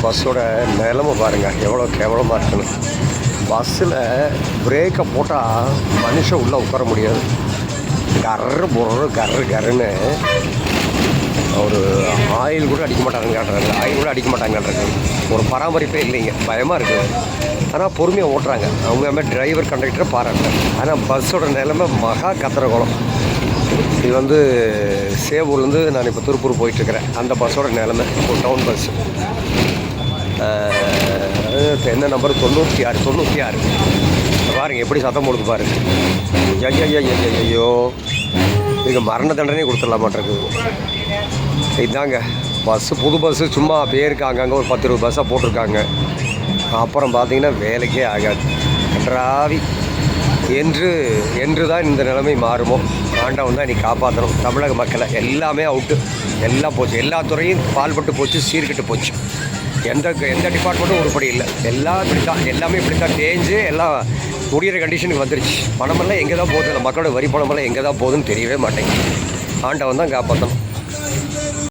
பஸ்ஸோட நிலமை பாருங்கள் எவ்வளோ கேவலமாக இருக்குன்னு. பஸ்ஸில் பிரேக்கை போட்டால் மனுஷன் உள்ளே உட்கார முடியாது. கர்ரு பொருள் கருன்னு ஒரு ஆயில் கூட அடிக்க மாட்டாங்கன்றாங்க. ஆயில் கூட அடிக்க மாட்டாங்கன்றாங்க. ஒரு பராமரிப்பே இல்லைங்க. பயமாக இருக்குது. ஆனால் பொறுமையாக ஓட்டுறாங்க. அவங்க டிரைவர் கண்டக்டரை பாராட்டுறாங்க. ஆனால் பஸ்ஸோட நிலைமை மகா கத்திரகுளம். இது சேவூர்லேருந்து நான் இப்போ திருப்பூர் போயிட்டுருக்கிறேன். அந்த பஸ்ஸோட நிலைமை ஒரு டவுன் பஸ்ஸு. என்ன நம்பர் 96 பாருங்கள் எப்படி சத்தம் போடுது பாருங்கள். ஐயோ இதுக்கு மரண தண்டனை கொடுத்துடலாம் மாட்டிருக்கு. இதுதாங்க பஸ்ஸு, புது பஸ்ஸு. சும்மா பேருக்கு அங்கங்கே ஒரு 10-20 பஸ்ஸாக போட்டிருக்காங்க. அப்புறம் பார்த்திங்கன்னா வேலைக்கே ஆகாது. ராவி என்று தான் இந்த நிலைமை மாறுமோ. ஆண்டவன் தான் இன்றைக்கி காப்பாற்றணும் தமிழக மக்களை. எல்லாமே அவுட்டு, எல்லாம் போச்சு. எல்லா துறையும் பால்பட்டு போச்சு, சீர்கிட்டு போச்சு. எந்த டிபார்ட்மெண்ட்டும் உருப்படி இல்லை. எல்லாம் இப்படி தான், எல்லாமே இப்படி தான் தேஞ்சு எல்லாம் முடிகிற கண்டிஷனுக்கு வந்துருச்சு. பணமெல்லாம் எங்கே தான் போகுது, மக்களோட வரி பணமெல்லாம் எங்கே தான் போகுதுன்னு தெரியவே மாட்டேங்குது. ஆண்டவன் தான் காப்பாற்றணும்.